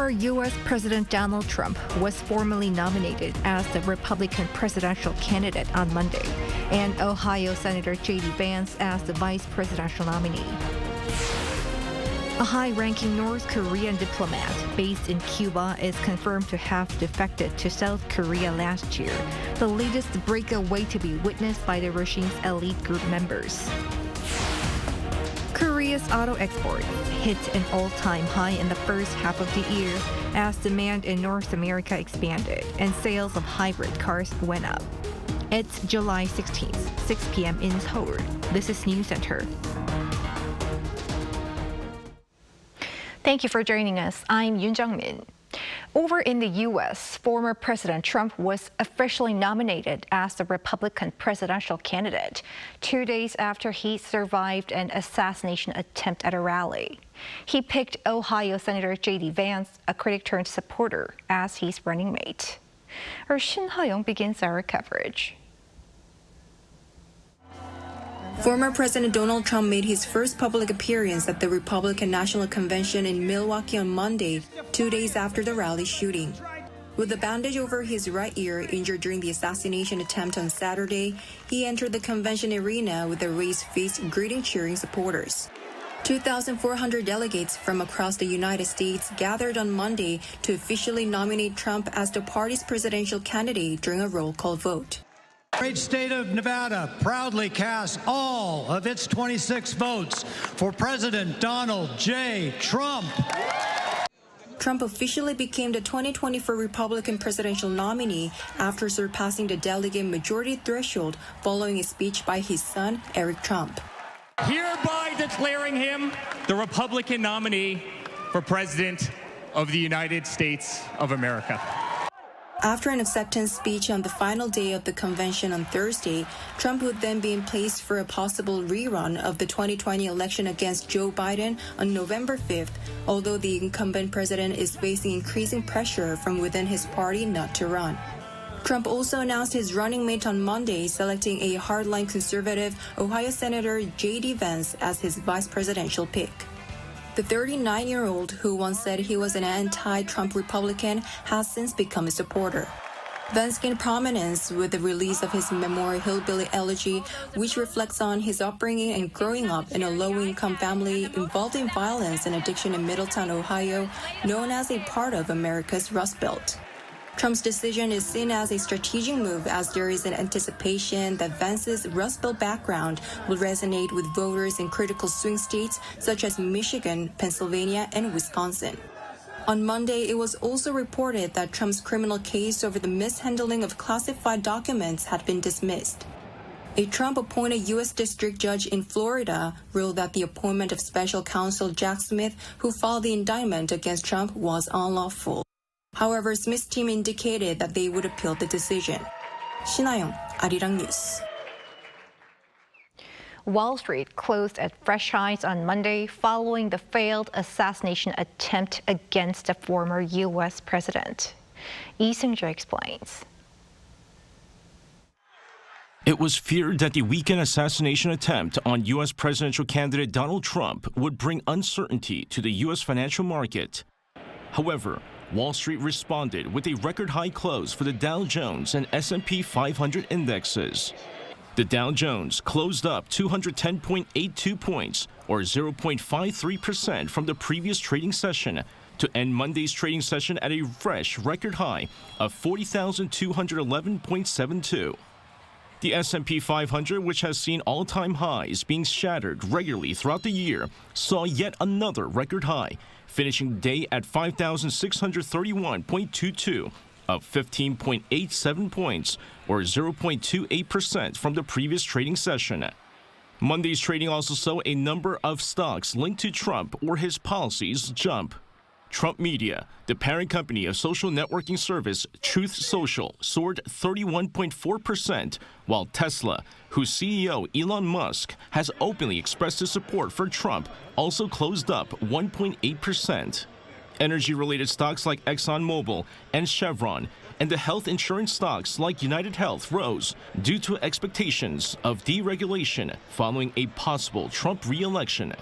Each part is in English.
Former U.S. President Donald Trump was formally nominated as the Republican presidential candidate on Monday, and Ohio Senator J.D. Vance as the vice presidential nominee. A high-ranking North Korean diplomat based in Cuba is confirmed to have defected to South Korea last year, the latest breakaway to be witnessed by the regime's elite group members. Korea's auto exports hit an all-time high in the first half of the year as demand in North America expanded and sales of hybrid cars went up. It's July 16th, 6 p.m. in Seoul. This is Newscenter. Thank you for joining us. I'm Yoon Jung-min. Over in the U.S., former President Trump was officially nominated as the Republican presidential candidate 2 days after he survived an assassination attempt at a rally. He picked Ohio Senator J.D. Vance, a critic-turned-supporter, as his running mate. Our Shin Ha-young begins our coverage. Former President Donald Trump made his first public appearance at the Republican National Convention in Milwaukee on Monday, 2 days after the rally shooting. With a bandage over his right ear injured during the assassination attempt on Saturday, he entered the convention arena with a raised fist greeting cheering supporters. 2,400 delegates from across the United States gathered on Monday to officially nominate Trump as the party's presidential candidate during a roll call vote. The great state of Nevada proudly casts all of its 26 votes for President Donald J. Trump. Trump officially became the 2024 Republican presidential nominee after surpassing the delegate majority threshold following a speech by his son, Eric Trump. Hereby declaring him the Republican nominee for President of the United States of America. After an acceptance speech on the final day of the convention on Thursday, Trump would then be in place for a possible rerun of the 2020 election against Joe Biden on November 5th, although the incumbent president is facing increasing pressure from within his party not to run. Trump also announced his running mate on Monday, selecting a hardline conservative Ohio Senator J.D. Vance as his vice presidential pick. The 39-year-old, who once said he was an anti-Trump Republican, has since become a supporter. Vance gained prominence with the release of his memoir Hillbilly Elegy, which reflects on his upbringing and growing up in a low-income family involved in violence and addiction in Middletown, Ohio, known as a part of America's Rust Belt. Trump's decision is seen as a strategic move as there is an anticipation that Vance's Rust Belt background will resonate with voters in critical swing states such as Michigan, Pennsylvania, and Wisconsin. On Monday, it was also reported that Trump's criminal case over the mishandling of classified documents had been dismissed. A Trump-appointed U.S. district judge in Florida ruled that the appointment of special counsel Jack Smith, who filed the indictment against Trump, was unlawful. However, Smith's team indicated that they would appeal the decision. Shin Ha-young, Arirang News. Wall Street closed at fresh highs on Monday following the failed assassination attempt against the former U.S. president. Lee Seung-jae explains. It was feared that the weekend assassination attempt on U.S. presidential candidate Donald Trump would bring uncertainty to the U.S. financial market. However, Wall Street responded with a record-high close for the Dow Jones and S&P 500 indexes. The Dow Jones closed up 210.82 points, or 0.53% from the previous trading session, to end Monday's trading session at a fresh record high of 40,211.72. The S&P 500, which has seen all-time highs being shattered regularly throughout the year, saw yet another record high, finishing the day at 5,631.22, up 15.87 points, or 0.28% from the previous trading session. Monday's trading also saw a number of stocks linked to Trump or his policies jump. Trump Media, the parent company of social networking service Truth Social, soared 31.4%, while Tesla, whose CEO Elon Musk has openly expressed his support for Trump, also closed up 1.8%. Energy-related stocks like ExxonMobil and Chevron and the health insurance stocks like United Health rose due to expectations of deregulation following a possible Trump re-election.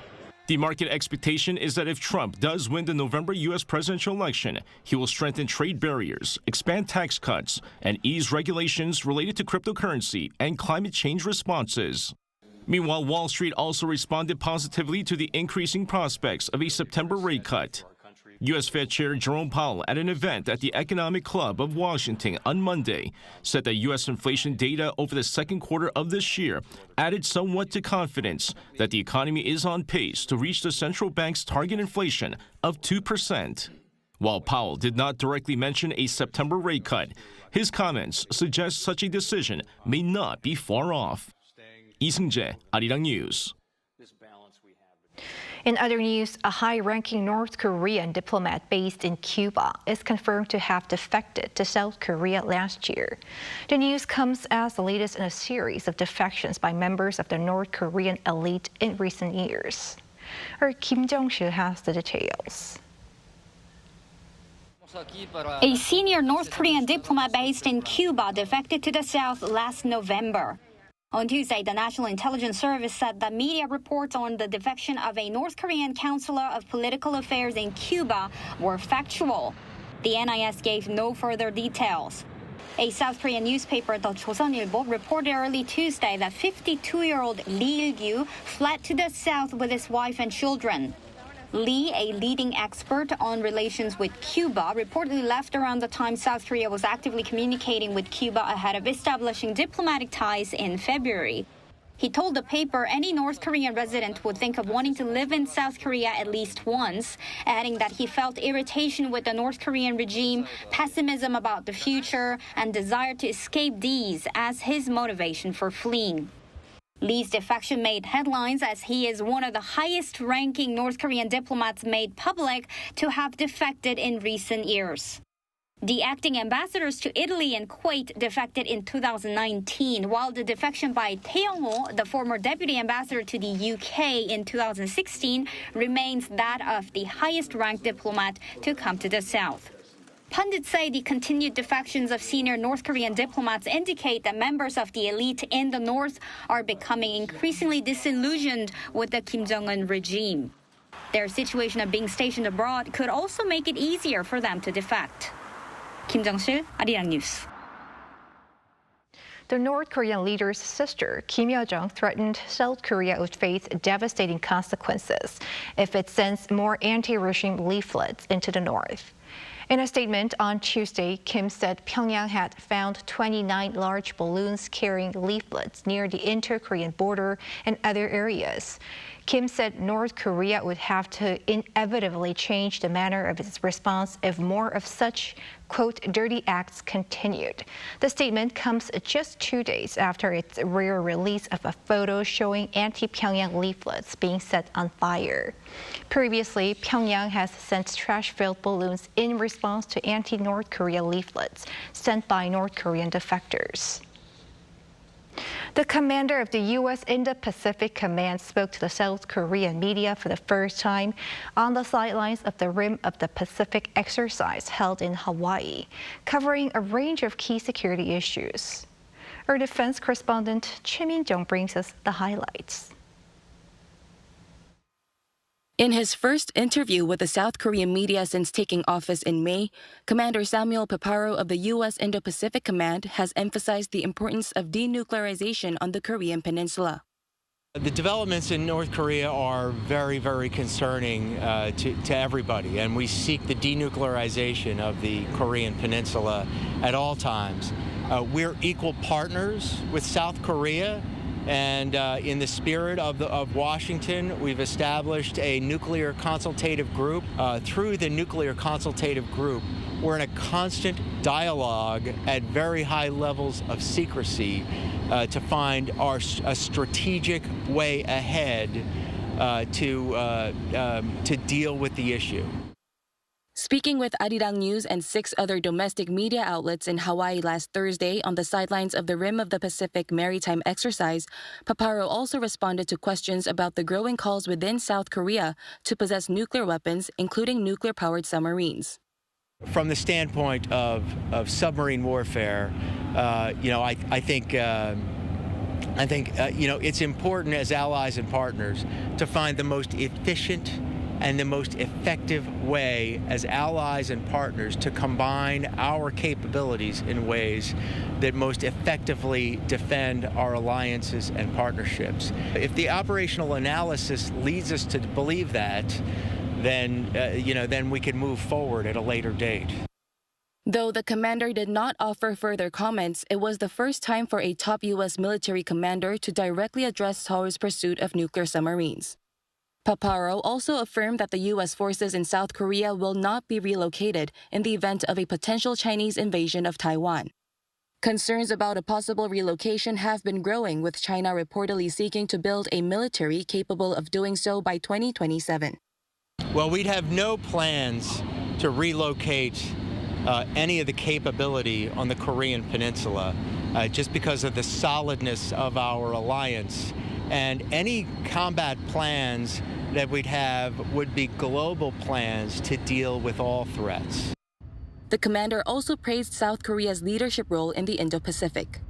The market expectation is that if Trump does win the November U.S. presidential election, he will strengthen trade barriers, expand tax cuts, and ease regulations related to cryptocurrency and climate change responses. Meanwhile, Wall Street also responded positively to the increasing prospects of a September rate cut. U.S. Fed Chair Jerome Powell at an event at the Economic Club of Washington on Monday said that U.S. inflation data over the second quarter of this year added somewhat to confidence that the economy is on pace to reach the central bank's target inflation of 2%. While Powell did not directly mention a September rate cut, his comments suggest such a decision may not be far off. Lee Seung-jae, Arirang News. In other news, a high-ranking North Korean diplomat based in Cuba is confirmed to have defected to South Korea last year. The news comes as the latest in a series of defections by members of the North Korean elite in recent years. Our Kim Jong-sil has the details. A senior North Korean diplomat based in Cuba defected to the South last November. On Tuesday, the National Intelligence Service said that media reports on the defection of a North Korean counselor of political affairs in Cuba were factual. The NIS gave no further details. A South Korean newspaper, the Joseonilbo, reported early Tuesday that 52-year-old Lee Il-gyu fled to the South with his wife and children. Lee, a leading expert on relations with Cuba, reportedly left around the time South Korea was actively communicating with Cuba ahead of establishing diplomatic ties in February. He told the paper any North Korean resident would think of wanting to live in South Korea at least once, adding that he felt irritation with the North Korean regime, pessimism about the future, and desire to escape these as his motivation for fleeing. Lee's defection made headlines as he is one of the highest-ranking North Korean diplomats made public to have defected in recent years. The acting ambassadors to Italy and Kuwait defected in 2019, while the defection by Tae Young-ho, the former deputy ambassador to the UK in 2016, remains that of the highest-ranked diplomat to come to the South. Pundits say the continued defections of senior North Korean diplomats indicate that members of the elite in the North are becoming increasingly disillusioned with the Kim Jong-un regime. Their situation of being stationed abroad could also make it easier for them to defect. Kim Jong-sil, Arirang News. The North Korean leader's sister, Kim Yo-jong, threatened South Korea would face devastating consequences if it sends more anti-regime leaflets into the north. In a statement on Tuesday, Kim said Pyongyang had found 29 large balloons carrying leaflets near the inter-Korean border and other areas. Kim said North Korea would have to inevitably change the manner of its response if more of such, quote, dirty acts continued. The statement comes just 2 days after its rare release of a photo showing anti-Pyongyang leaflets being set on fire. Previously, Pyongyang has sent trash-filled balloons in response to anti-North Korea leaflets sent by North Korean defectors. The commander of the U.S. Indo-Pacific Command spoke to the South Korean media for the first time on the sidelines of the Rim of the Pacific exercise held in Hawaii, covering a range of key security issues. Our defense correspondent Chim In-jung brings us the highlights. In his first interview with the South Korean media since taking office in May, Commander Samuel Paparo of the U.S. Indo-Pacific Command has emphasized the importance of denuclearization on the Korean Peninsula. The developments in North Korea are very, very concerning to everybody, and we seek the denuclearization of the Korean Peninsula at all times. We're equal partners with South Korea. And in the spirit of Washington, we've established a nuclear consultative group. Through the nuclear consultative group, we're in a constant dialogue at very high levels of secrecy to find a strategic way ahead to deal with the issue. Speaking with Arirang News and 6 other domestic media outlets in Hawaii last Thursday on the sidelines of the Rim of the Pacific maritime exercise, Paparo also responded to questions about the growing calls within South Korea to possess nuclear weapons, including nuclear-powered submarines. From the standpoint of submarine warfare, I think I think, it's important as allies and partners to find the most efficient and the most effective way as allies and partners to combine our capabilities in ways that most effectively defend our alliances and partnerships. If the operational analysis leads us to believe that, then we can move forward at a later date. Though the commander did not offer further comments, it was the first time for a top U.S. military commander to directly address Seoul's pursuit of nuclear submarines. Paparo also affirmed that the U.S. forces in South Korea will not be relocated in the event of a potential Chinese invasion of Taiwan. Concerns about a possible relocation have been growing, with China reportedly seeking to build a military capable of doing so by 2027. Well, we'd have no plans to relocate any of the capability on the Korean Peninsula just because of the solidness of our alliance. And any combat plans that we'd have would be global plans to deal with all threats. The commander also praised South Korea's leadership role in the Indo-Pacific.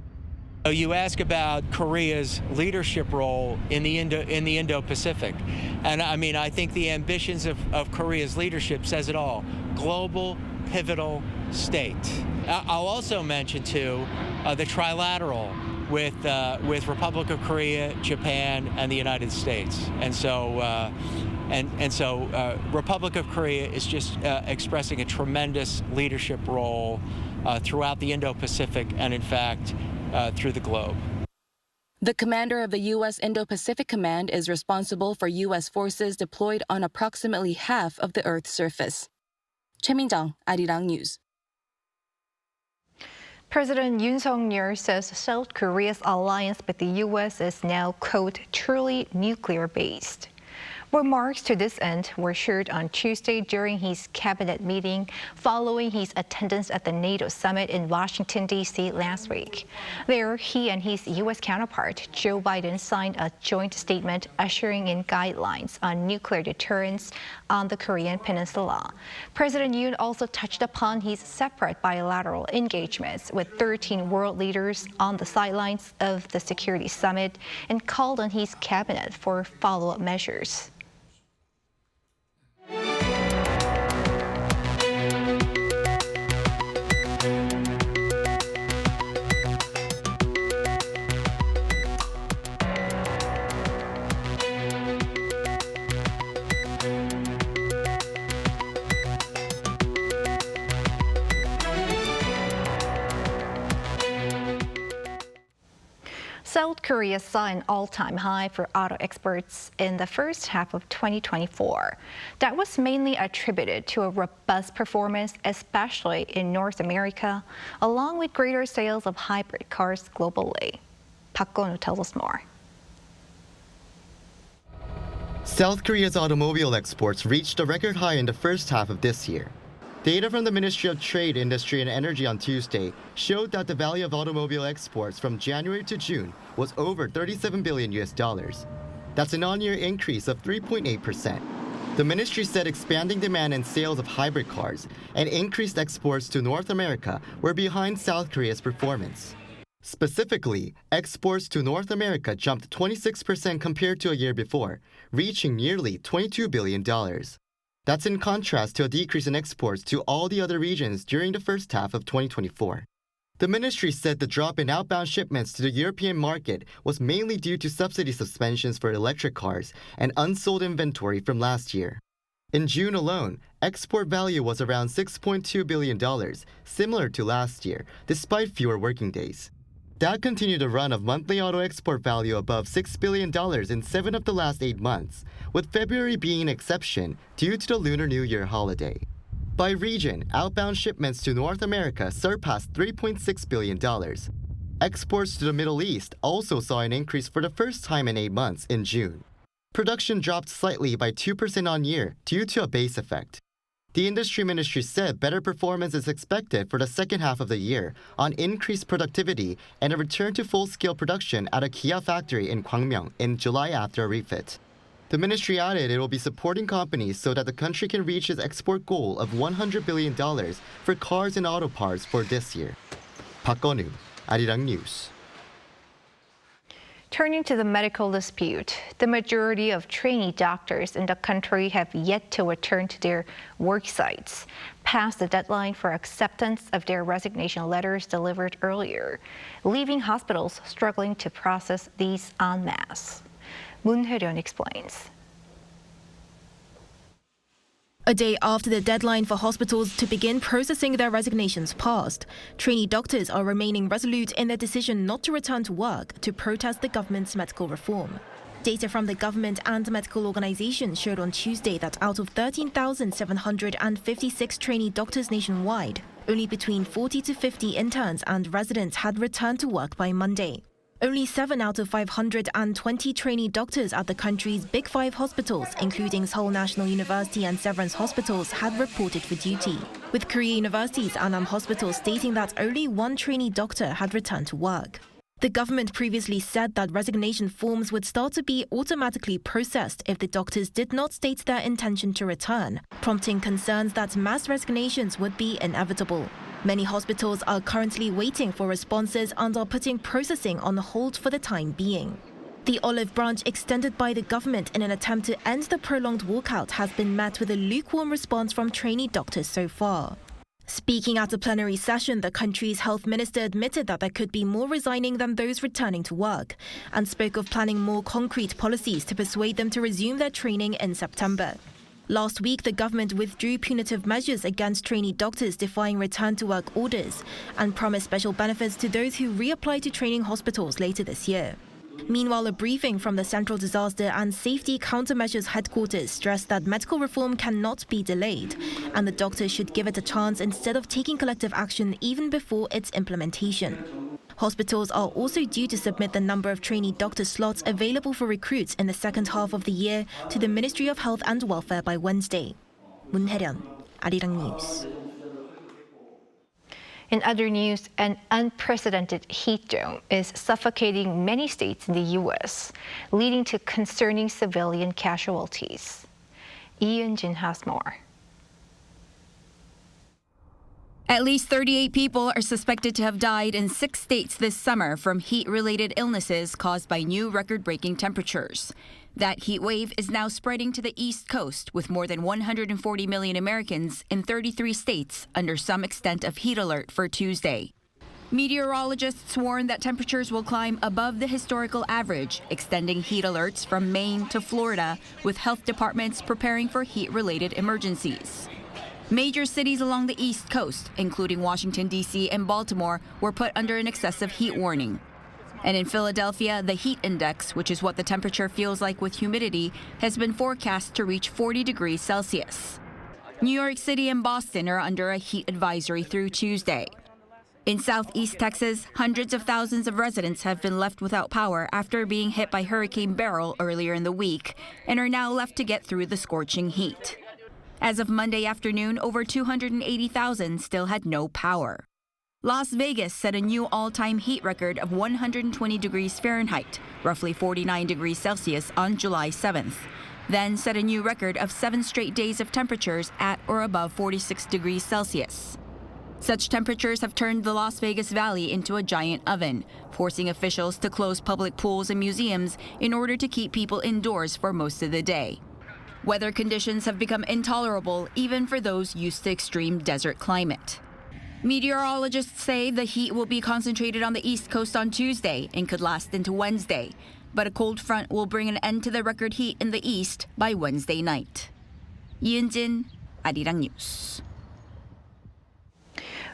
You ask about Korea's leadership role in the Indo-Pacific. And I think the ambitions of Korea's leadership says it all. Global, pivotal state. I'll also mention, too, the trilateral with Republic of Korea, Japan, and the United States. And so Republic of Korea is just expressing a tremendous leadership role throughout the Indo-Pacific and, in fact, through the globe. The commander of the U.S. Indo-Pacific Command is responsible for U.S. forces deployed on approximately half of the Earth's surface. Choi Min-jung, Arirang News. President Yoon Suk-yeol says South Korea's alliance with the U.S. is now, quote, truly nuclear-based. Remarks to this end were shared on Tuesday during his cabinet meeting following his attendance at the NATO summit in Washington, D.C. last week. There, he and his U.S. counterpart, Joe Biden, signed a joint statement ushering in guidelines on nuclear deterrence on the Korean Peninsula. President Yoon also touched upon his separate bilateral engagements with 13 world leaders on the sidelines of the security summit and called on his cabinet for follow-up measures. South Korea saw an all-time high for auto exports in the first half of 2024. That was mainly attributed to a robust performance, especially in North America, along with greater sales of hybrid cars globally. Park Gon-woo tells us more. South Korea's automobile exports reached a record high in the first half of this year. Data from the Ministry of Trade, Industry and Energy on Tuesday showed that the value of automobile exports from January to June was over $37 billion. That's an on-year increase of 3.8%. The ministry said expanding demand and sales of hybrid cars and increased exports to North America were behind South Korea's performance. Specifically, exports to North America jumped 26% compared to a year before, reaching nearly $22 billion. That's in contrast to a decrease in exports to all the other regions during the first half of 2024. The ministry said the drop in outbound shipments to the European market was mainly due to subsidy suspensions for electric cars and unsold inventory from last year. In June alone, export value was around $6.2 billion, similar to last year, despite fewer working days. That continued a run of monthly auto export value above $6 billion in 7 of the last 8 months, with February being an exception due to the Lunar New Year holiday. By region, outbound shipments to North America surpassed $3.6 billion. Exports to the Middle East also saw an increase for the first time in 8 months in June. Production dropped slightly by 2% on year due to a base effect. The industry ministry said better performance is expected for the second half of the year on increased productivity and a return to full-scale production at a Kia factory in Gwangmyeong in July after a refit. The ministry added it will be supporting companies so that the country can reach its export goal of $100 billion for cars and auto parts for this year. Park Gon-woo, Arirang News. Turning to the medical dispute, the majority of trainee doctors in the country have yet to return to their work sites, past the deadline for acceptance of their resignation letters delivered earlier, leaving hospitals struggling to process these en masse. Moon Hye-ryun explains. A day after the deadline for hospitals to begin processing their resignations passed, trainee doctors are remaining resolute in their decision not to return to work to protest the government's medical reform. Data from the government and medical organizations showed on Tuesday that out of 13,756 trainee doctors nationwide, only between 40 to 50 interns and residents had returned to work by Monday. Only 7 out of 520 trainee doctors at the country's Big Five hospitals, including Seoul National University and Severance hospitals, had reported for duty, with Korea University's Annam Hospital stating that only 1 trainee doctor had returned to work. The government previously said that resignation forms would start to be automatically processed if the doctors did not state their intention to return, prompting concerns that mass resignations would be inevitable. Many hospitals are currently waiting for responses and are putting processing on hold for the time being. The olive branch extended by the government in an attempt to end the prolonged walkout has been met with a lukewarm response from trainee doctors so far. Speaking at a plenary session, the country's health minister admitted that there could be more resigning than those returning to work, and spoke of planning more concrete policies to persuade them to resume their training in September. Last week, the government withdrew punitive measures against trainee doctors defying return-to-work orders and promised special benefits to those who reapply to training hospitals later this year. Meanwhile, a briefing from the Central Disaster and Safety Countermeasures Headquarters stressed that medical reform cannot be delayed, and the doctors should give it a chance instead of taking collective action even before its implementation. Hospitals are also due to submit the number of trainee doctor slots available for recruits in the second half of the year to the Ministry of Health and Welfare by Wednesday. Moon Hye-ryun, Arirang News. In other news, an unprecedented heat dome is suffocating many states in the U.S., leading to concerning civilian casualties. Lee Eun-jin has more. At least 38 people are suspected to have died in 6 states this summer from heat-related illnesses caused by new record-breaking temperatures. That heat wave is now spreading to the East Coast, with more than 140 million Americans in 33 states under some extent of heat alert for Tuesday. Meteorologists warn that temperatures will climb above the historical average, extending heat alerts from Maine to Florida, with health departments preparing for heat-related emergencies. Major cities along the East Coast, including Washington, D.C. and Baltimore, were put under an excessive heat warning. And in Philadelphia, the heat index, which is what the temperature feels like with humidity, has been forecast to reach 40 degrees Celsius. New York City and Boston are under a heat advisory through Tuesday. In southeast Texas, hundreds of thousands of residents have been left without power after being hit by Hurricane Beryl earlier in the week and are now left to get through the scorching heat. As of Monday afternoon, over 280,000 still had no power. Las Vegas set a new all-time heat record of 120 degrees Fahrenheit, roughly 49 degrees Celsius, on July 7th, then set a new record of 7 straight days of temperatures at or above 46 degrees Celsius. Such temperatures have turned the Las Vegas Valley into a giant oven, forcing officials to close public pools and museums in order to keep people indoors for most of the day. Weather conditions have become intolerable even for those used to extreme desert climate. Meteorologists say the heat will be concentrated on the East Coast on Tuesday and could last into Wednesday, but a cold front will bring an end to the record heat in the East by Wednesday night. Lee Eun-jin, Arirang News.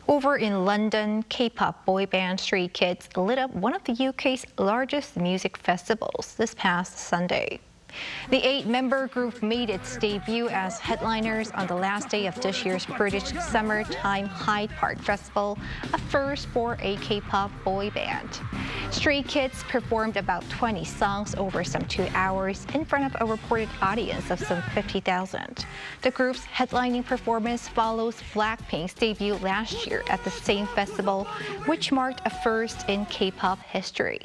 Over in London, K-pop boy band Stray Kids lit up one of the UK's largest music festivals this past Sunday. The 8-member group made its debut as headliners on the last day of this year's British Summertime Hyde Park Festival, a first for a K-pop boy band. Stray Kids performed about 20 songs over some 2 hours in front of a reported audience of some 50,000. The group's headlining performance follows Blackpink's debut last year at the same festival, which marked a first in K-pop history.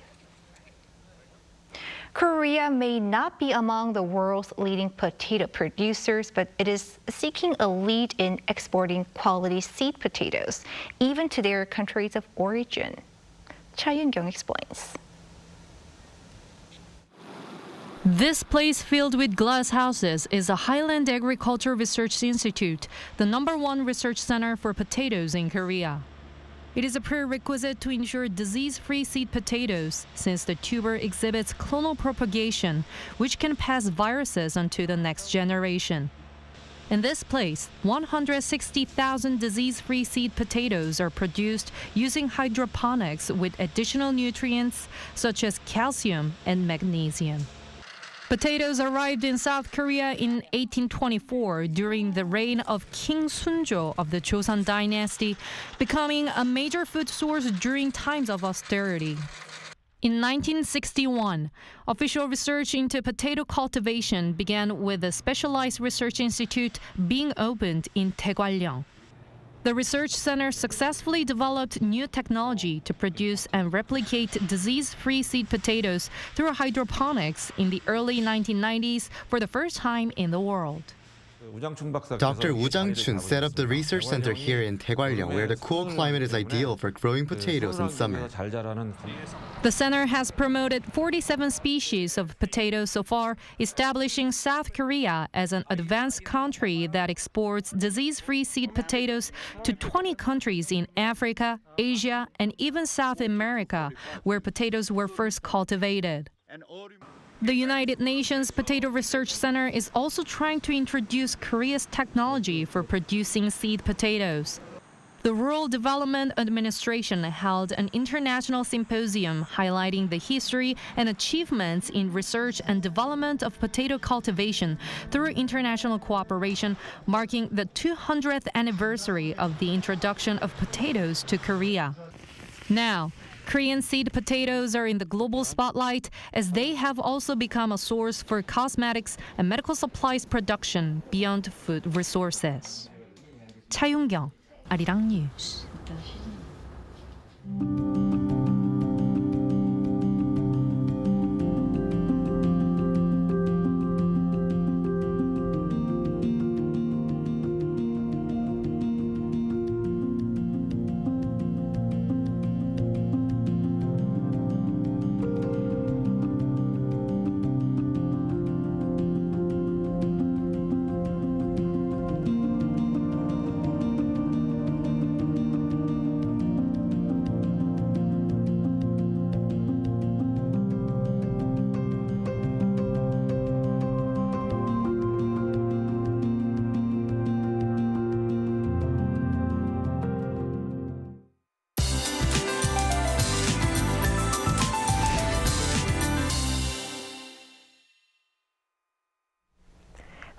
Korea may not be among the world's leading potato producers, but it is seeking a lead in exporting quality seed potatoes, even to their countries of origin. Cha Yoon-kyung explains. This place filled with glass houses is the Highland Agriculture Research Institute, the #1 research center for potatoes in Korea. It is a prerequisite to ensure disease-free seed potatoes, since the tuber exhibits clonal propagation, which can pass viruses onto the next generation. In this place, 160,000 disease-free seed potatoes are produced using hydroponics with additional nutrients such as calcium and magnesium. Potatoes arrived in South Korea in 1824 during the reign of King Sunjo of the Joseon dynasty, becoming a major food source during times of austerity. In 1961, official research into potato cultivation began with a specialized research institute being opened in Taegwallyeong. The research center successfully developed new technology to produce and replicate disease-free seed potatoes through hydroponics in the early 1990s for the first time in the world. Dr. Woo Jang-chun set up the research center here in Taegwallyeong, where the cool climate is ideal for growing potatoes in summer. The center has promoted 47 species of potatoes so far, establishing South Korea as an advanced country that exports disease-free seed potatoes to 20 countries in Africa, Asia, and even South America, where potatoes were first cultivated. The United Nations Potato Research Center is also trying to introduce Korea's technology for producing seed potatoes. The Rural Development Administration held an international symposium highlighting the history and achievements in research and development of potato cultivation through international cooperation, marking the 200th anniversary of the introduction of potatoes to Korea. Now, Korean seed potatoes are in the global spotlight as they have also become a source for cosmetics and medical supplies production beyond food resources. 차윤경, 아리랑 뉴스.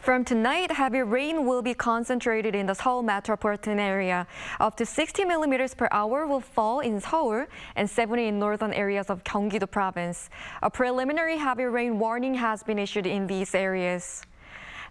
From tonight, heavy rain will be concentrated in the Seoul metropolitan area. Up to 60 millimeters per hour will fall in Seoul and 70 in northern areas of Gyeonggi-do province. A preliminary heavy rain warning has been issued in these areas.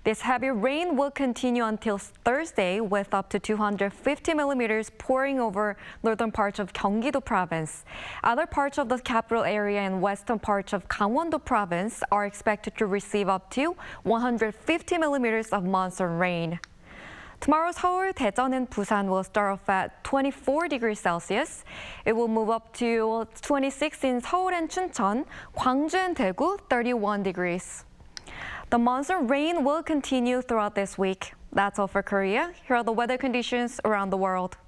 This heavy rain will continue until Thursday with up to 250 millimeters pouring over northern parts of Gyeonggi-do province. Other parts of the capital area and western parts of Gangwon-do province are expected to receive up to 150 millimeters of monsoon rain. Tomorrow, Seoul, Daejeon, and Busan will start off at 24 degrees Celsius. It will move up to 26 in Seoul and Chuncheon, Gwangju and Daegu, 31 degrees. The monsoon rain will continue throughout this week. That's all for Korea. Here are the weather conditions around the world.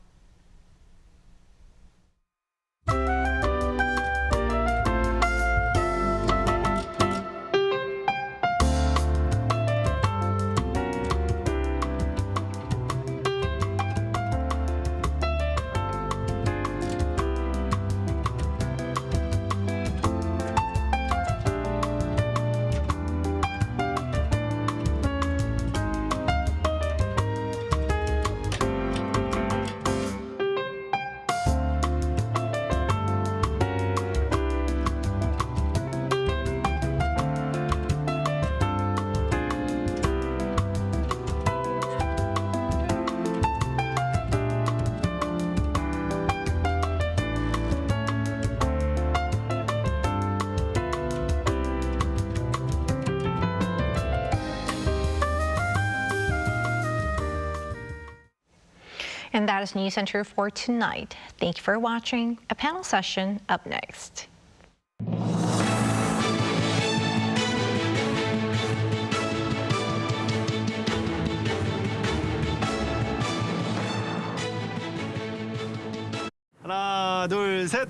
And that is Newscenter for tonight. Thank you for watching. A panel session up next. 하나, 둘, 셋.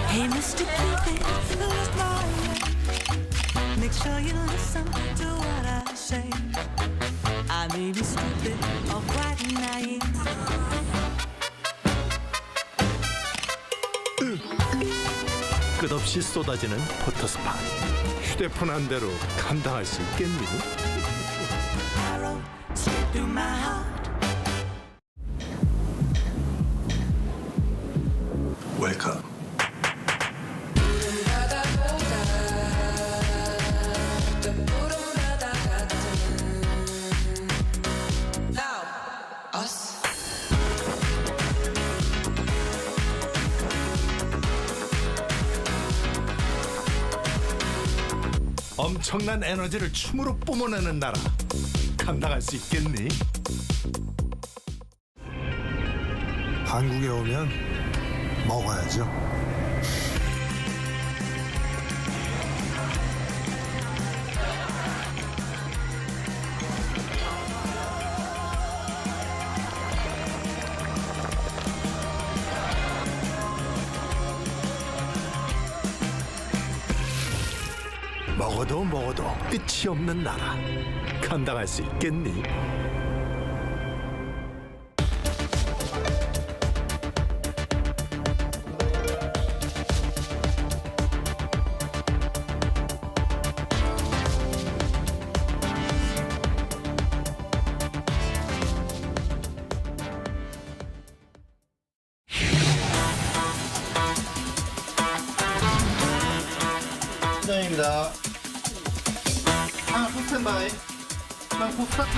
Hey, Mr. Cupid, who's lying? Make sure you listen to what I say. I may be stupid or quite naive. 끝없이 쏟아지는 포토스팟. 휴대폰 한 대로 감당할 수 있겠니? Arrow straight through my heart. 웰컴. 엄청난 에너지를 춤으로 뿜어내는 나라. 감당할 수 있겠니? 한국에 오면 먹어야죠. 먹어도 끝이 없는 나라. 감당할 수 있겠니? 시작입니다. 하나 스탠바이. 방콕 스타트.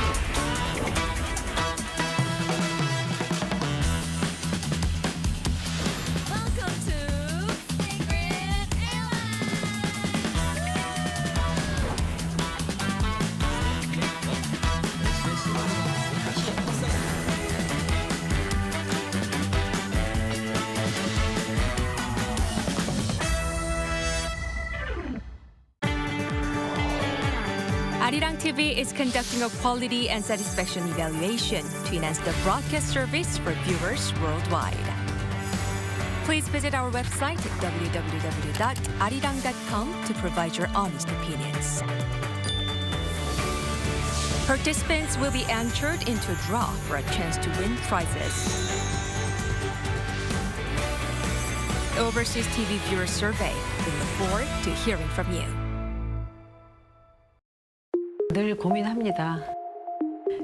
Arirang TV is conducting a quality and satisfaction evaluation to enhance the broadcast service for viewers worldwide. Please visit our website www.arirang.com to provide your honest opinions. Participants will be entered into a draw for a chance to win prizes. Overseas TV viewer survey. We look forward to hearing from you. 늘 고민합니다.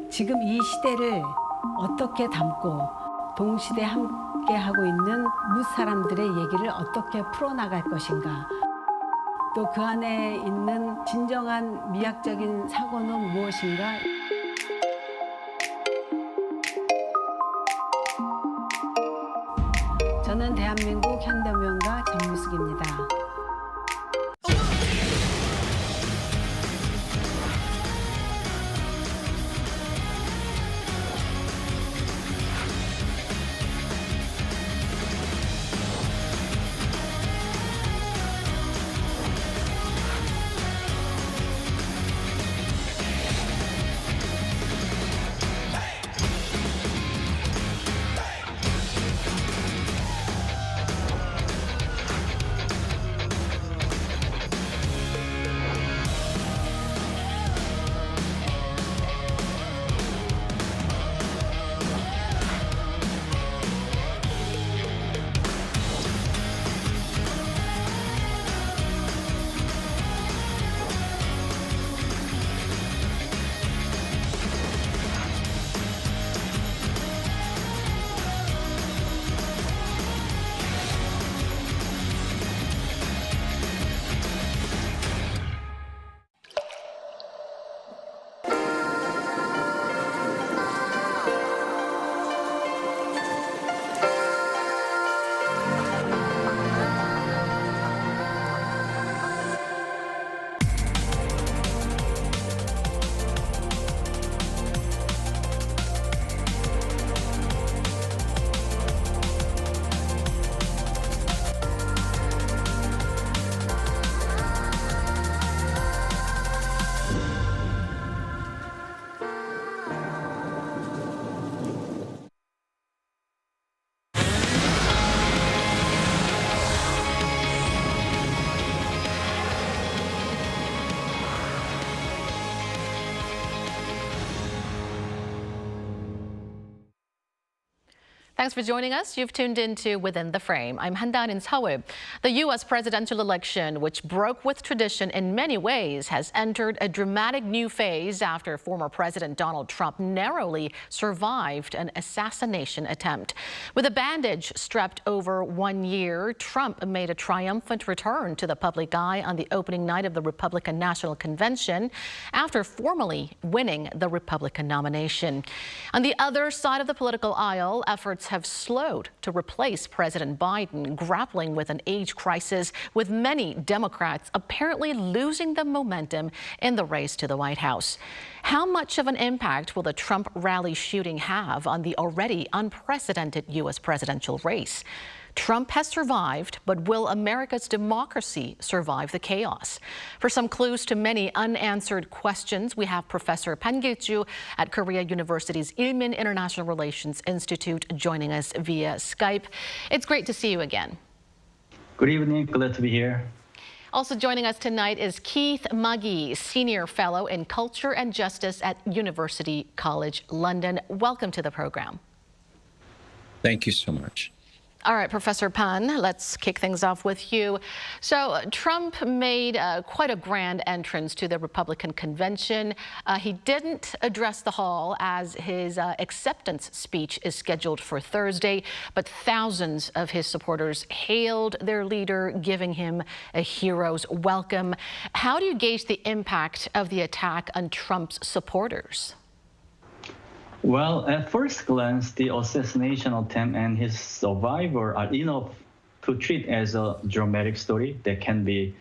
지금 이 시대를 어떻게 담고 동시대 함께 하고 있는 무사람들의 얘기를 어떻게 풀어나갈 것인가. 또 그 안에 있는 진정한 미학적인 사고는 무엇인가. 저는 대한민국 현대무용가 정미숙입니다. Thanks for joining us. You've tuned into Within the Frame. I'm Handan in Seoul. The U.S. presidential election, which broke with tradition in many ways, has entered a dramatic new phase after former President Donald Trump narrowly survived an assassination attempt. With a bandage strapped over 1 year, Trump made a triumphant return to the public eye on the opening night of the Republican National Convention after formally winning the Republican nomination. On the other side of the political aisle, efforts have slowed to replace President Biden, grappling with an age crisis, with many Democrats apparently losing the momentum in the race to the White House. How much of an impact will the Trump rally shooting have on the already unprecedented U.S. presidential race? Trump has survived, but will America's democracy survive the chaos? For some clues to many unanswered questions, we have Professor Pan Gil-ju at Korea University's Ilmin International Relations Institute joining us via Skype. It's great to see you again. Good evening. Glad to be here. Also joining us tonight is Keith Magee, Senior Fellow in Culture and Justice at University College London. Welcome to the program. Thank you so much. All right, Professor Pan, let's kick things off with you. So Trump made quite a grand entrance to the Republican convention. He didn't address the hall as his acceptance speech is scheduled for Thursday, but thousands of his supporters hailed their leader, giving him a hero's welcome. How do you gauge the impact of the attack on Trump's supporters? Well, at first glance, the assassination attempt and his survivor are enough to treat as a dramatic story that can be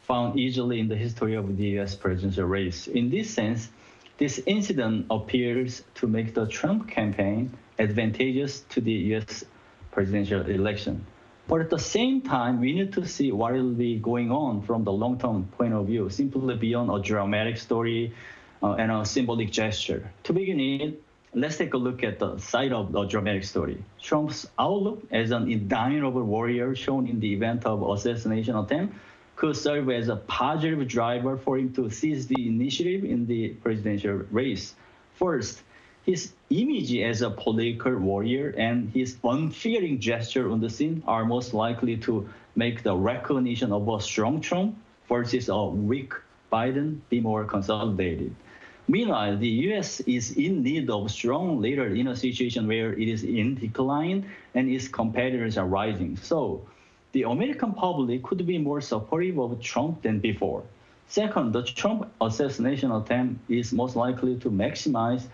found easily in the history of the U.S. presidential race. In this sense, this incident appears to make the Trump campaign advantageous to the U.S. presidential election. But at the same time, we need to see what will be going on from the long-term point of view, simply beyond a dramatic story and a symbolic gesture. To begin with, let's take a look at the side of the dramatic story. Trump's outlook as an indomitable warrior shown in the event of assassination attempt could serve as a positive driver for him to seize the initiative in the presidential race. First, his image as a political warrior and his unfearing gesture on the scene are most likely to make the recognition of a strong Trump versus a weak Biden be more consolidated. Meanwhile, the U.S. is in need of strong leader in a situation where it is in decline and its competitors are rising. So the American public could be more supportive of Trump than before. Second, the Trump assassination attempt is most likely to maximize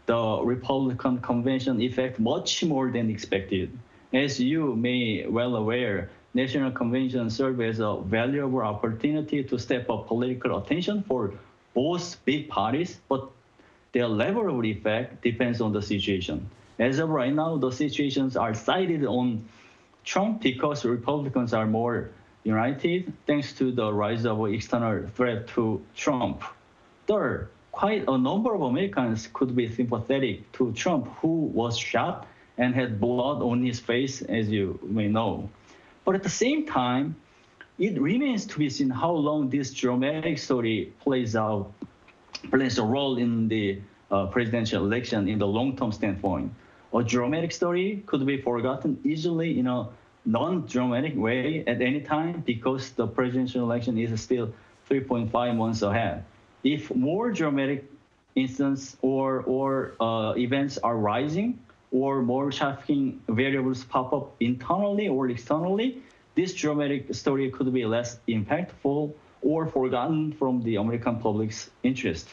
the Republican convention effect much more than expected. As you may well aware, National Convention serve as a valuable opportunity to step up political attention for both big parties, but their level of effect depends on the situation. As of right now, the situations are sided on Trump because Republicans are more united thanks to the rise of external threat to Trump. Third, quite a number of Americans could be sympathetic to Trump, who was shot and had blood on his face, as you may know. But at the same time, it remains to be seen how long this dramatic story plays a role in the presidential election in the long-term standpoint. A dramatic story could be forgotten easily in a non-dramatic way at any time because the presidential election is still 3.5 months ahead. If more dramatic instances or events are rising or more shocking variables pop up internally or externally, this dramatic story could be less impactful or forgotten from the American public's interest.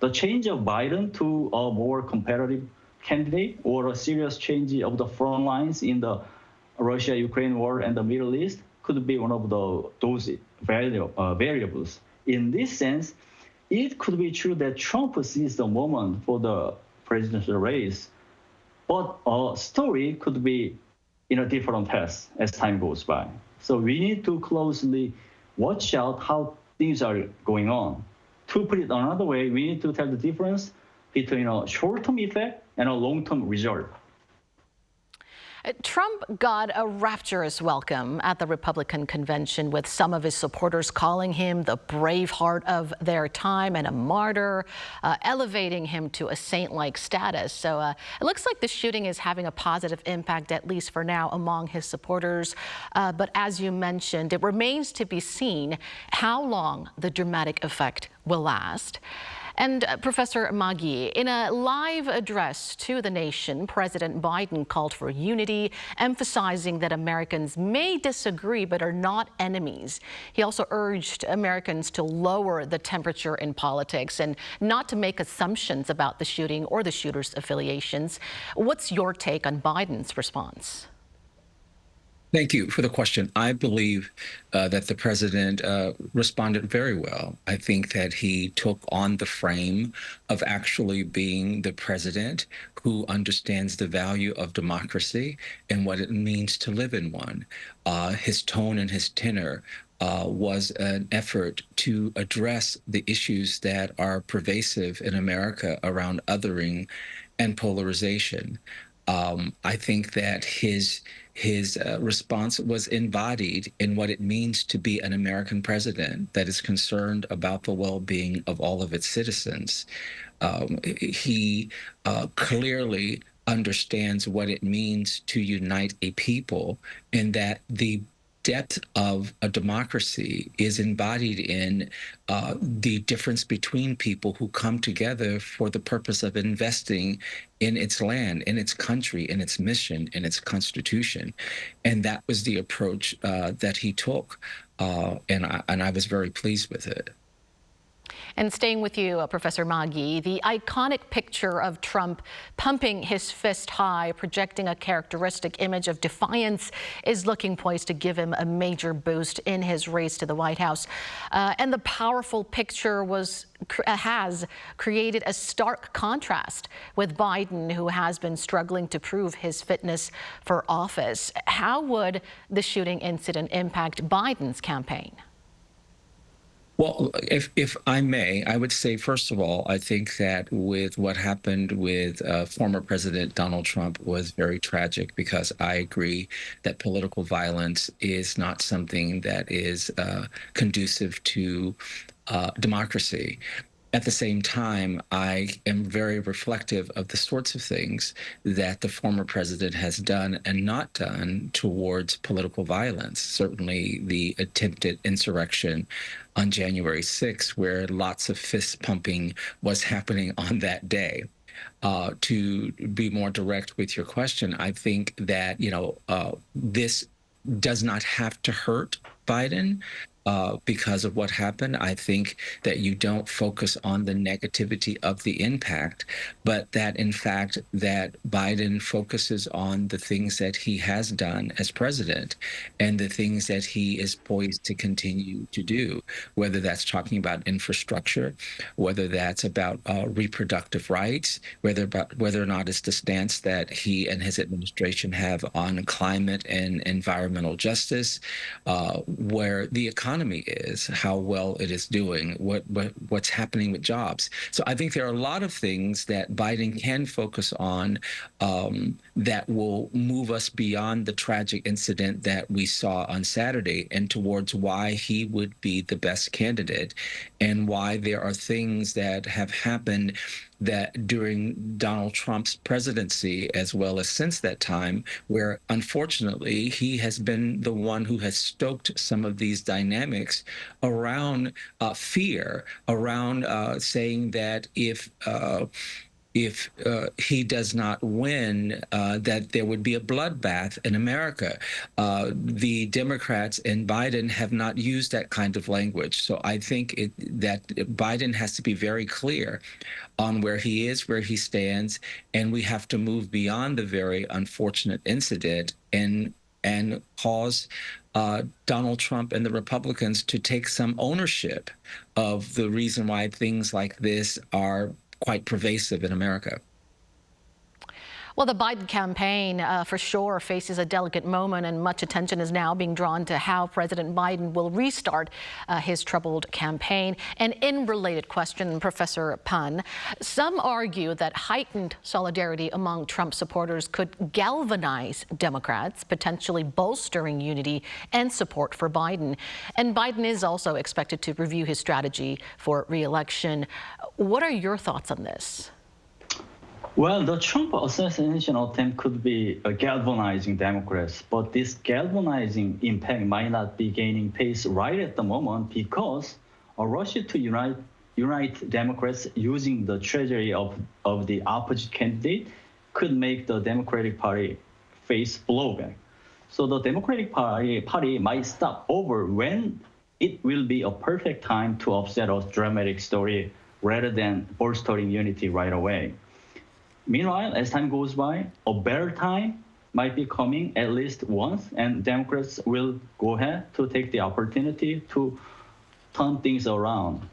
The change of Biden to a more competitive candidate or a serious change of the front lines in the Russia-Ukraine war and the Middle East could be one of those variables. In this sense, it could be true that Trump seized the moment for the presidential race, but a story could be in a different path as time goes by. So we need to closely watch out how things are going on. To put it another way, we need to tell the difference between a short-term effect and a long-term result. Trump got a rapturous welcome at the Republican convention, with some of his supporters calling him the Braveheart of their time and a martyr, elevating him to a saint-like status. So it looks like the shooting is having a positive impact, at least for now, among his supporters. But as you mentioned, it remains to be seen how long the dramatic effect will last. And Professor Maggie, in a live address to the nation, President Biden called for unity, emphasizing that Americans may disagree but are not enemies. He also urged Americans to lower the temperature in politics and not to make assumptions about the shooting or the shooter's affiliations. What's your take on Biden's response? Thank you for the question. I believe that the president responded very well. I think that he took on the frame of actually being the president who understands the value of democracy and what it means to live in one. His tone and his tenor was an effort to address the issues that are pervasive in America around othering and polarization. I think that his response was embodied in what it means to be an American president that is concerned about the well-being of all of its citizens. He clearly understands what it means to unite a people, and that the depth of a democracy is embodied in the difference between people who come together for the purpose of investing in its land, in its country, in its mission, in its constitution. And that was the approach that he took. And I was very pleased with it. And staying with you, Professor Maggie, the iconic picture of Trump pumping his fist high, projecting a characteristic image of defiance, is looking poised to give him a major boost in his race to the White House. And the powerful picture has created a stark contrast with Biden, who has been struggling to prove his fitness for office. How would the shooting incident impact Biden's campaign? Well, if I may, I would say, first of all, I think that with what happened with former President Donald Trump was very tragic, because I agree that political violence is not something that is conducive to democracy. At the same time, I am very reflective of the sorts of things that the former president has done and not done towards political violence. Certainly the attempted insurrection on January 6th, where lots of fist pumping was happening on that day. To be more direct with your question, I think that, this does not have to hurt Biden. Because of what happened. I think that you don't focus on the negativity of the impact, but that in fact that Biden focuses on the things that he has done as president and the things that he is poised to continue to do, whether that's talking about infrastructure, whether that's about reproductive rights, whether or not it's the stance that he and his administration have on climate and environmental justice, where the economy is, how well it is doing, what's happening with jobs. So I think there are a lot of things that Biden can focus on that will move us beyond the tragic incident that we saw on Saturday and towards why he would be the best candidate, and why there are things that have happened that during Donald Trump's presidency, as well as since that time, where unfortunately he has been the one who has stoked some of these dynamics around fear, around saying that if he does not win, that there would be a bloodbath in America. The Democrats and Biden have not used that kind of language. So I think that Biden has to be very clear on where he is, where he stands, and we have to move beyond the very unfortunate incident and cause Donald Trump and the Republicans to take some ownership of the reason why things like this are quite pervasive in America. Well, the Biden campaign for sure faces a delicate moment, and much attention is now being drawn to how President Biden will restart his troubled campaign. And in related question, Professor Pan, some argue that heightened solidarity among Trump supporters could galvanize Democrats, potentially bolstering unity and support for Biden. And Biden is also expected to review his strategy for re-election. What are your thoughts on this? Well, the Trump assassination attempt could be galvanizing Democrats, but this galvanizing impact might not be gaining pace right at the moment because a rush to unite Democrats using the treasury of the opposite candidate could make the Democratic Party face blowback. So the Democratic Party might stop over when it will be a perfect time to upset a dramatic story rather than bolstering unity right away. Meanwhile, as time goes by, a better time might be coming at least once, and Democrats will go ahead to take the opportunity to turn things around.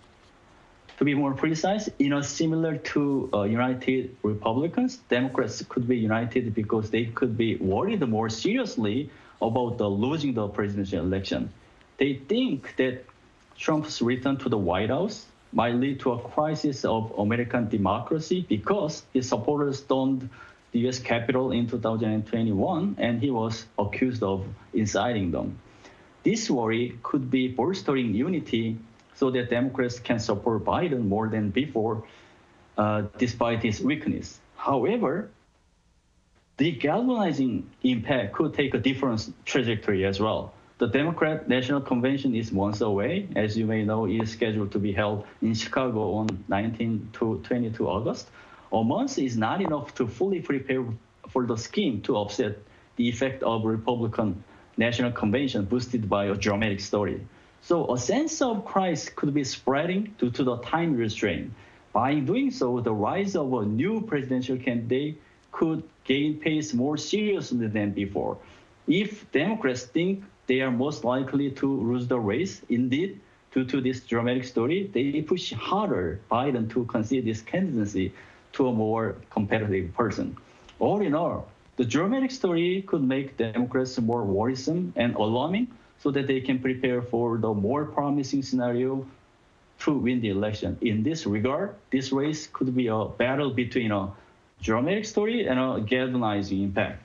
To be more precise, similar to United Republicans, Democrats could be united because they could be worried more seriously about losing the presidential election. They think that Trump's return to the White House might lead to a crisis of American democracy because his supporters stormed the U.S. Capitol in 2021, and he was accused of inciting them. This worry could be bolstering unity so that Democrats can support Biden more than before, despite his weakness. However, the galvanizing impact could take a different trajectory as well. The Democrat National Convention is months away. As you may know, it is scheduled to be held in Chicago on 19 to 22 August. A month is not enough to fully prepare for the scheme to offset the effect of Republican National Convention boosted by a dramatic story. So a sense of crisis could be spreading due to the time restraint. By doing so, the rise of a new presidential candidate could gain pace more seriously than before. If Democrats think they are most likely to lose the race, indeed, due to this dramatic story, they push harder Biden to concede this candidacy to a more competitive person. All in all, the dramatic story could make Democrats more worrisome and alarming so that they can prepare for the more promising scenario to win the election. In this regard, this race could be a battle between a dramatic story and a galvanizing impact.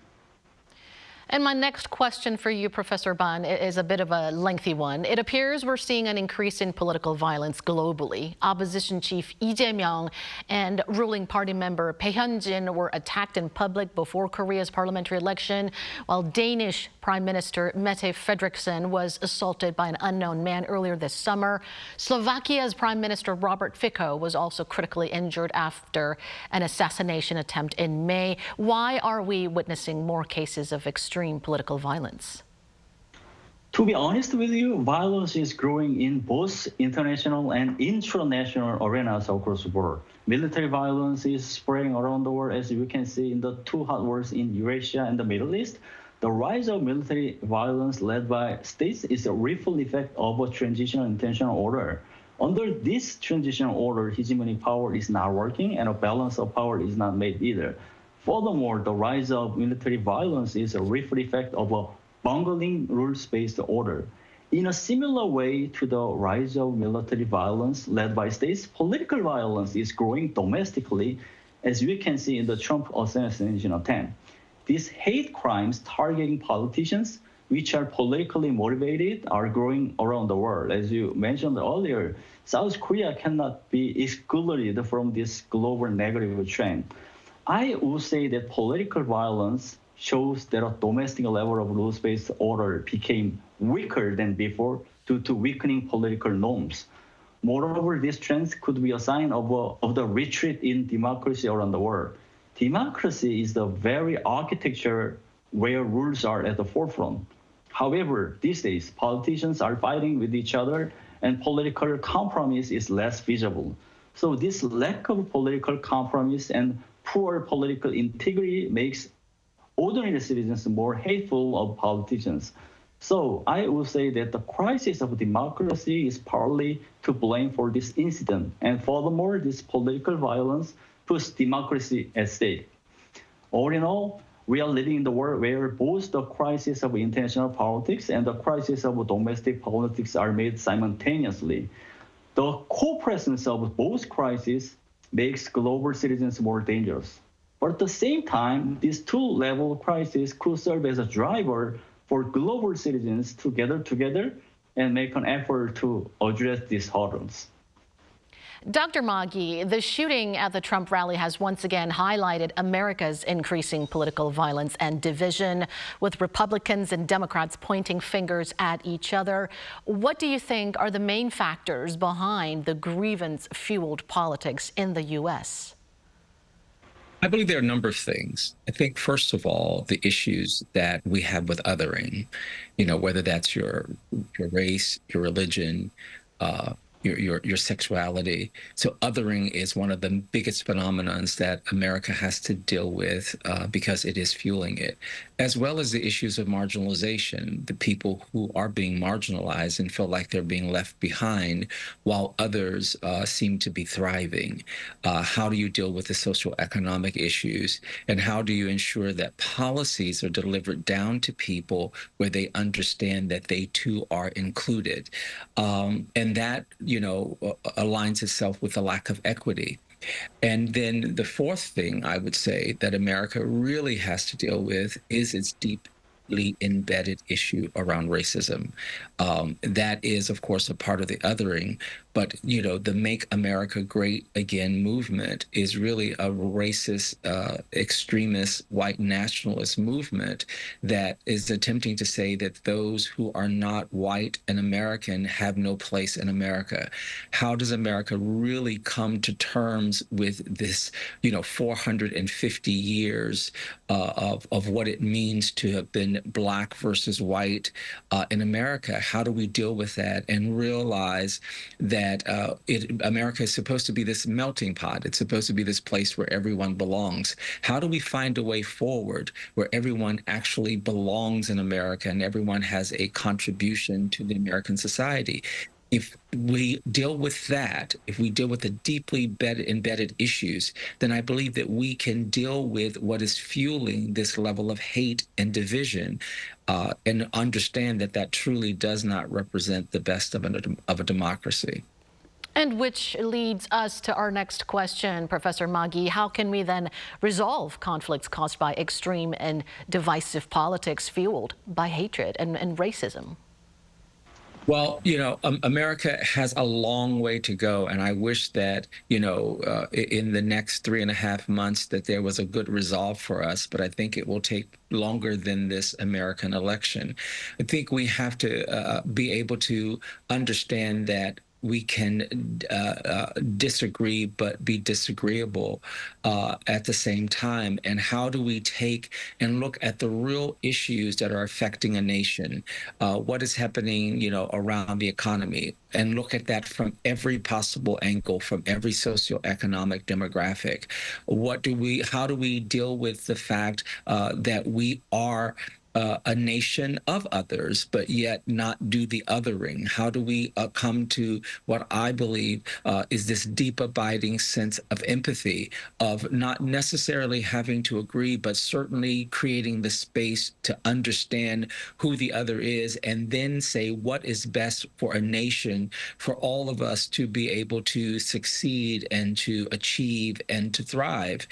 And my next question for you, Professor Ban, is a bit of a lengthy one. It appears we're seeing an increase in political violence globally. Opposition chief Lee Jae-myung and ruling party member Bae Hyun-jin were attacked in public before Korea's parliamentary election, while Danish Prime Minister Mette Frederiksen was assaulted by an unknown man earlier this summer. Slovakia's Prime Minister Robert Fico was also critically injured after an assassination attempt in May. Why are we witnessing more cases of extreme political violence? To be honest with you, violence is growing in both international and intranational arenas across the world. Military violence is spreading around the world, as you can see in the two hot wars in Eurasia and the Middle East. The rise of military violence led by states is a ripple effect of a transitional intentional order. Under this transitional order, hegemonic power is not working and a balance of power is not made either. Furthermore, the rise of military violence is a ripple effect of a bungling rules-based order. In a similar way to the rise of military violence led by states, political violence is growing domestically, as we can see in the Trump assassination attempt. These hate crimes targeting politicians, which are politically motivated, are growing around the world. As you mentioned earlier, South Korea cannot be excluded from this global negative trend. I would say that political violence shows that a domestic level of rules-based order became weaker than before due to weakening political norms. Moreover, these trends could be a sign of the retreat in democracy around the world. Democracy is the very architecture where rules are at the forefront. However, these days, politicians are fighting with each other and political compromise is less visible. So this lack of political compromise and poor political integrity makes ordinary citizens more hateful of politicians. So I would say that the crisis of democracy is partly to blame for this incident. And furthermore, this political violence puts democracy at stake. All in all, we are living in the world where both the crisis of international politics and the crisis of domestic politics are made simultaneously. The co-presence of both crises makes global citizens more dangerous. But at the same time, these two-level crises could serve as a driver for global citizens to gather together and make an effort to address these hurdles. Dr. Maggie, the shooting at the Trump rally has once again highlighted America's increasing political violence and division, with Republicans and Democrats pointing fingers at each other. What do you think are the main factors behind the grievance-fueled politics in the U.S.? I believe there are a number of things. I think, first of all, the issues that we have with othering, whether that's your race, your religion, your sexuality. So othering is one of the biggest phenomenons that America has to deal with because it is fueling it, as well as the issues of marginalization, the people who are being marginalized and feel like they're being left behind while others seem to be thriving. How do you deal with the socioeconomic issues, and how do you ensure that policies are delivered down to people where they understand that they too are included? And that aligns itself with the lack of equity. And then the fourth thing I would say that America really has to deal with is its deeply embedded issue around racism. That is, of course, a part of the othering. But, the Make America Great Again movement is really a racist, extremist, white nationalist movement that is attempting to say that those who are not white and American have no place in America. How does America really come to terms with this, 450 years of what it means to have been black versus white in America? How do we deal with that and realize that America is supposed to be this melting pot? It's supposed to be this place where everyone belongs. How do we find a way forward where everyone actually belongs in America and everyone has a contribution to the American society? If we deal with that, if we deal with the deeply embedded issues, then I believe that we can deal with what is fueling this level of hate and division, and understand that that truly does not represent the best of a democracy. And which leads us to our next question, Professor Maggie. How can we then resolve conflicts caused by extreme and divisive politics fueled by hatred and racism? Well, America has a long way to go, and I wish that, in the next 3.5 months that there was a good resolve for us, but I think it will take longer than this American election. I think we have to be able to understand that we can disagree but be disagreeable at the same time. And how do we take and look at the real issues that are affecting a nation? What is happening, around the economy, and look at that from every possible angle, from every socioeconomic demographic. How do we deal with the fact that we are a nation of others, but yet not do the othering? How do we come to what I believe is this deep abiding sense of empathy, of not necessarily having to agree, but certainly creating the space to understand who the other is, and then say what is best for a nation, for all of us to be able to succeed and to achieve and to thrive.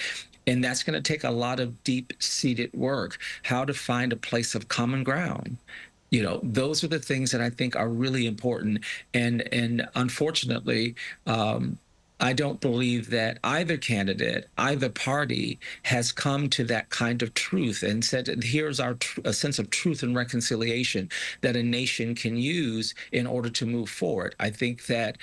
And that's going to take a lot of deep-seated work, how to find a place of common ground. Those are the things that I think are really important. And unfortunately, I don't believe that either candidate, either party has come to that kind of truth and said, here's a sense of truth and reconciliation that a nation can use in order to move forward. I think that,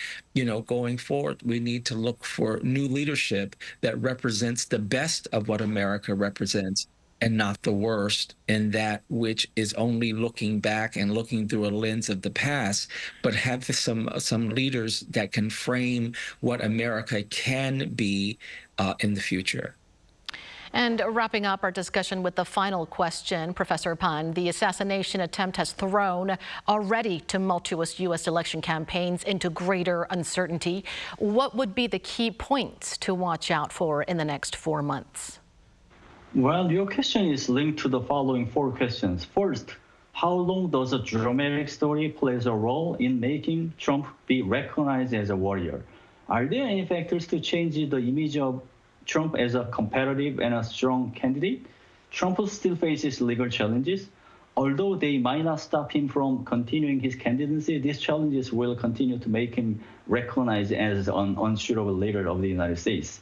going forward, we need to look for new leadership that represents the best of what America represents, and not the worst, and that which is only looking back and looking through a lens of the past, but have some leaders that can frame what America can be in the future. And wrapping up our discussion with the final question, Professor Pan, the assassination attempt has thrown already tumultuous U.S. election campaigns into greater uncertainty. What would be the key points to watch out for in the next 4 months? Well, your question is linked to the following four questions. First, how long does a dramatic story play a role in making Trump be recognized as a warrior? Are there any factors to change the image of Trump as a competitive and a strong candidate? Trump still faces legal challenges. Although they might not stop him from continuing his candidacy, these challenges will continue to make him recognized as an unshootable leader of the United States,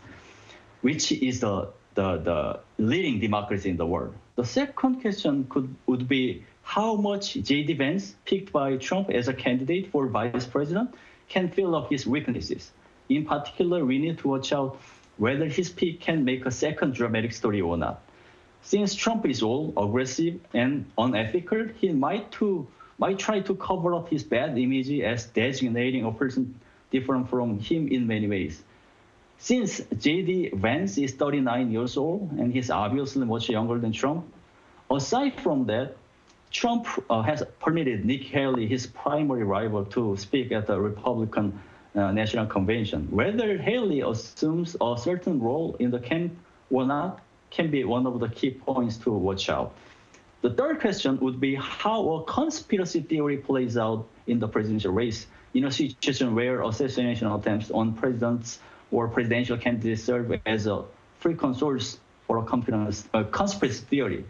which is the leading democracy in the world. The second question would be how much J.D. Vance, picked by Trump as a candidate for vice president, can fill up his weaknesses. In particular, we need to watch out whether his pick can make a second dramatic story or not. Since Trump is old, aggressive, and unethical, he might try to cover up his bad image as designating a person different from him in many ways. Since J.D. Vance is 39 years old and he's obviously much younger than Trump, aside from that, Trump has permitted Nikki Haley, his primary rival, to speak at the Republican National Convention. Whether Haley assumes a certain role in the camp or not can be one of the key points to watch out. The third question would be how a conspiracy theory plays out in the presidential race in a situation where assassination attempts on presidents or presidential candidates serve as a frequent source for a conspiracy theory.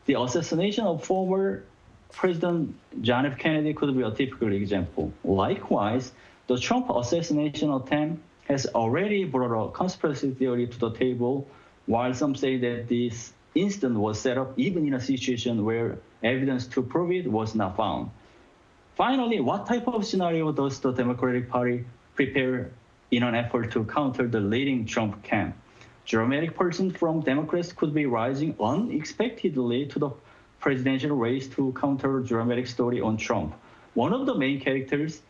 The assassination of former President John F. Kennedy could be a typical example. Likewise, the Trump assassination attempt has already brought a conspiracy theory to the table, while some say that this incident was set up even in a situation where evidence to prove it was not found. Finally, what type of scenario does the Democratic Party prepare in an effort to counter the leading Trump camp? Dramatic person from Democrats could be rising unexpectedly to the presidential race to counter a dramatic story on Trump. One of the main characters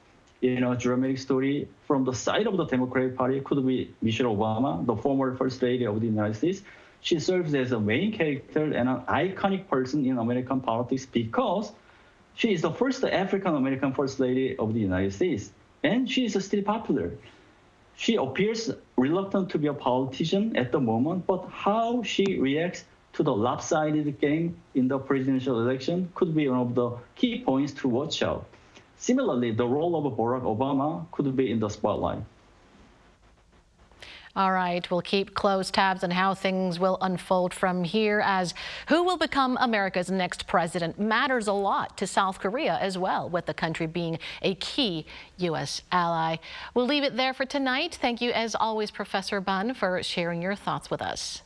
in a dramatic story from the side of the Democratic Party could be Michelle Obama, the former First Lady of the United States. She serves as a main character and an iconic person in American politics because she is the first African-American First Lady of the United States, and she is still popular. She appears reluctant to be a politician at the moment, but how she reacts to the lopsided game in the presidential election could be one of the key points to watch out. Similarly, the role of Barack Obama could be in the spotlight. All right, we'll keep close tabs on how things will unfold from here, as who will become America's next president matters a lot to South Korea as well, with the country being a key U.S. ally. We'll leave it there for tonight. Thank you, as always, Professor Ban, for sharing your thoughts with us.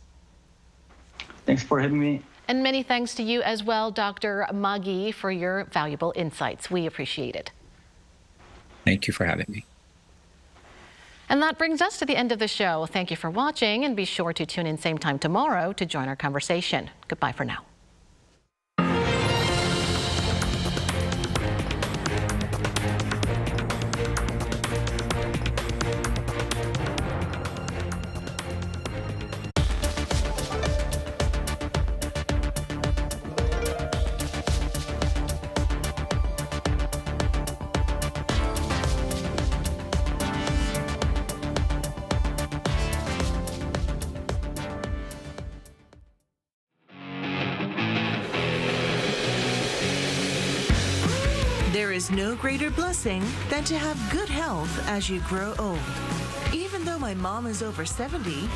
Thanks for having me. And many thanks to you as well, Dr. Magi, for your valuable insights. We appreciate it. Thank you for having me. And that brings us to the end of the show. Thank you for watching, and be sure to tune in same time tomorrow to join our conversation. Goodbye for now. There is no greater blessing than to have good health as you grow old. Even though my mom is over 70,